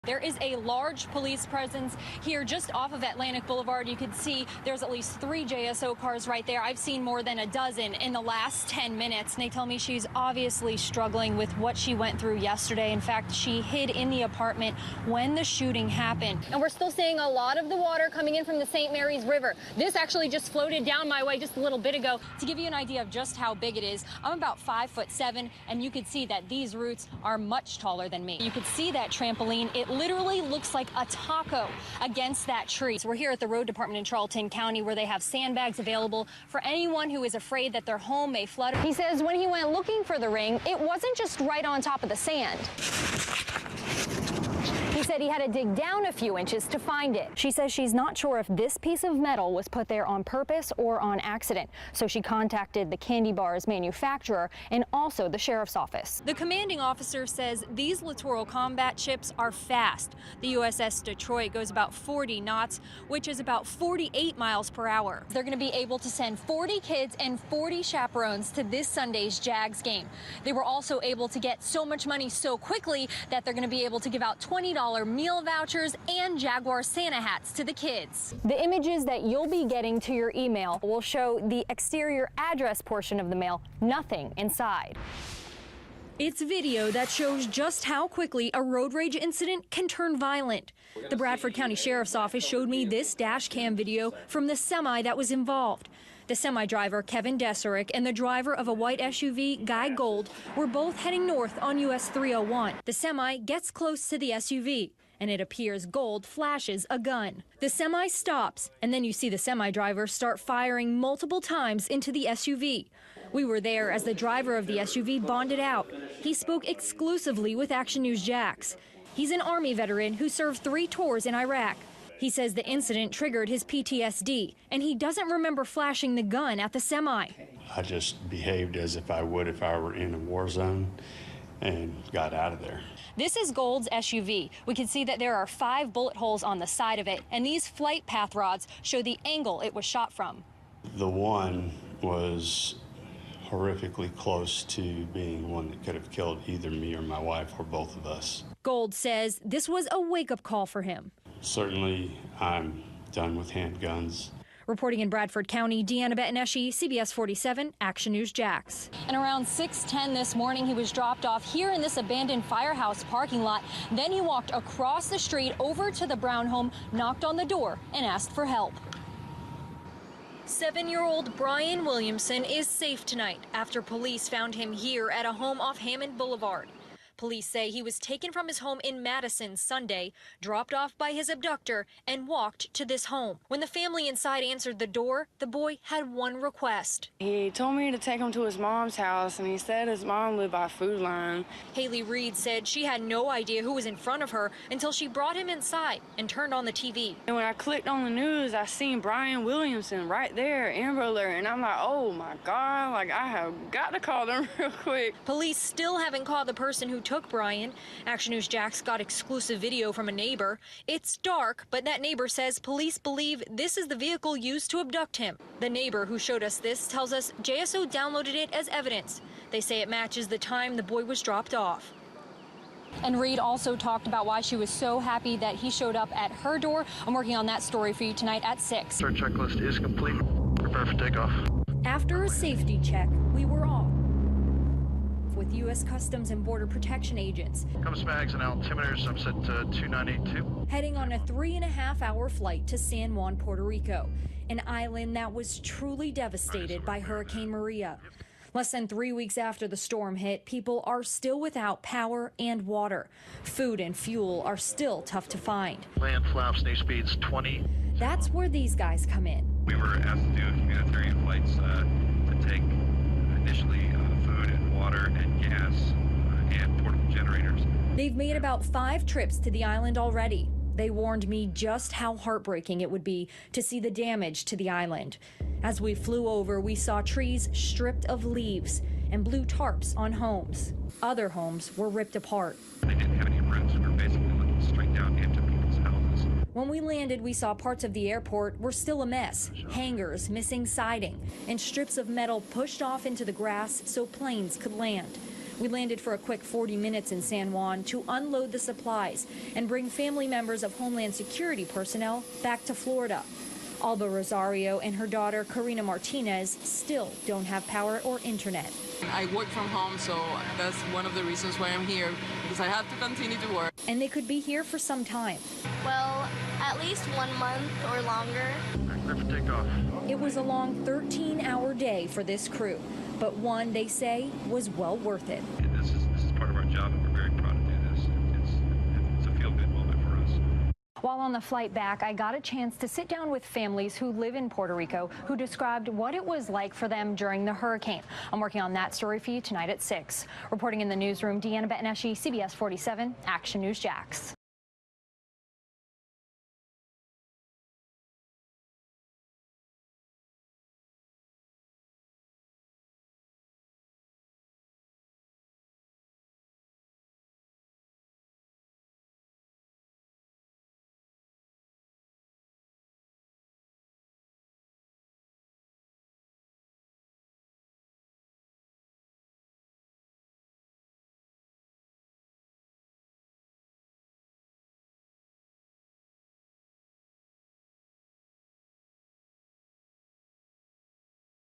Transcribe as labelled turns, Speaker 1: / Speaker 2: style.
Speaker 1: There is a large police presence here just off of Atlantic Boulevard. You can see there's at least 3 JSO cars right there. I've seen more than a dozen in the last 10 minutes. And they tell me she's obviously struggling with what she went through yesterday. In fact, she hid in the apartment when the shooting happened. And we're still seeing a lot of the water coming in from the St. Mary's River. This actually just floated down my way just a little bit ago. To give you an idea of just how big it is, I'm about 5'7", and you can see that these roots are much taller than me. You can see that trampoline. It literally looks like a taco against that tree. So we're here at the road department in Charlton County, where they have sandbags available for anyone who is afraid that their home may flood. He says when he went looking for the ring, it wasn't just right on top of the sand. He said he had to dig down a few inches to find it. She says she's not sure if this piece of metal was put there on purpose or on accident. So she contacted the candy bar's manufacturer and also the sheriff's office. The commanding officer says these littoral combat ships are fast. The USS Detroit goes about 40 knots, which is about 48 miles per hour. They're going to be able to send 40 kids and 40 chaperones to this Sunday's Jags game. They were also able to get so much money so quickly that they're going to be able to give out $20 meal vouchers and Jaguar Santa hats to the kids. The images that you'll be getting to your email will show the exterior address portion of the mail, nothing inside. It's video that shows just how quickly a road rage incident can turn violent. The Bradford County Sheriff's Office showed me this dash cam video from the semi that was involved. The semi driver, Kevin Deserick, and the driver of a white SUV, Guy Gold, were both heading north on US 301. The semi gets close to the SUV, and it appears Gold flashes a gun. The semi stops, and then you see the semi driver start firing multiple times into the SUV. We were there as the driver of the SUV bonded out. He spoke exclusively with Action News Jax. He's an Army veteran who served 3 tours in Iraq. He says the incident triggered his PTSD, and he doesn't remember flashing the gun at the semi.
Speaker 2: I just behaved as if I would if I were in a war zone and got out of there.
Speaker 1: This is Gold's SUV. We can see that there are 5 bullet holes on the side of it, and these flight path rods show the angle it was shot from.
Speaker 2: The one was horrifically close to being one that could have killed either me or my wife or both of us.
Speaker 1: Gold says this was a wake-up call for him.
Speaker 2: Certainly, I'm done with handguns.
Speaker 1: Reporting in Bradford County, Deanna Feb, CBS 47, Action News Jax. And around 6:10 this morning, he was dropped off here in this abandoned firehouse parking lot. Then he walked across the street over to the Brown home, knocked on the door, and asked for help. 7-year-old Brian Williamson is safe tonight after police found him here at a home off Hammond Boulevard. Police say he was taken from his home in Madison Sunday, dropped off by his abductor, and walked to this home. When the family inside answered the door, the boy had one request.
Speaker 3: He told me to take him to his mom's house, and he said his mom lived by Food Line.
Speaker 1: Haley Reed said she had no idea who was in front of her until she brought him inside and turned on the TV.
Speaker 3: And when I clicked on the news, I seen Brian Williamson right there, Amber Alert, and I'm like, oh my God, like I have got to call them real quick.
Speaker 1: Police still haven't caught the person who took Brian. Action News Jax got exclusive video from a neighbor. It's dark, but that neighbor says police believe this is the vehicle used to abduct him. The neighbor who showed us this tells us JSO downloaded it as evidence. They say it matches the time the boy was dropped off. And Reed also talked about why she was so happy that he showed up at her door. I'm working on that story for you tonight at 6.
Speaker 4: Our checklist is complete. Prepare for takeoff.
Speaker 1: After a safety check, we were off with U.S. Customs and Border Protection agents.
Speaker 4: Compass mags and altimeters, I'm set to 2982.
Speaker 1: Heading on a 3.5-hour flight to San Juan, Puerto Rico, an island that was truly devastated by Hurricane Maria. Less than 3 weeks after the storm hit, people are still without power and water. Food and fuel are still tough to find.
Speaker 4: Land flaps, new speeds 20.
Speaker 1: That's where these guys come in.
Speaker 5: We were asked to do humanitarian flights to take initially food and water and gas and portable generators.
Speaker 1: They've made about 5 trips to the island already. They warned me just how heartbreaking it would be to see the damage to the island. As we flew over, we saw trees stripped of leaves and blue tarps on homes. Other homes were ripped apart.
Speaker 5: They didn't have any roofs. We were basically looking straight down into people's houses.
Speaker 1: When we landed, we saw parts of the airport were still a mess. Hangars missing siding and strips of metal pushed off into the grass so planes could land. We landed for a quick 40 minutes in San Juan to unload the supplies and bring family members of Homeland Security personnel back to Florida. Alba Rosario and her daughter Karina Martinez still don't have power or internet.
Speaker 6: I work from home, so that's one of the reasons why I'm here, because I have to continue to work.
Speaker 1: And they could be here for some time.
Speaker 7: Well, at least 1 month or longer.
Speaker 4: Clear for takeoff.
Speaker 1: It was a long 13-hour day for this crew, but one they say was well worth it.
Speaker 5: This is part of our job, and we're very proud to do this. It's a feel-good moment for us.
Speaker 1: While on the flight back, I got a chance to sit down with families who live in Puerto Rico who described what it was like for them during the hurricane. I'm working on that story for you tonight at 6. Reporting in the newsroom, Deanna Feb, CBS 47 Action News Jax.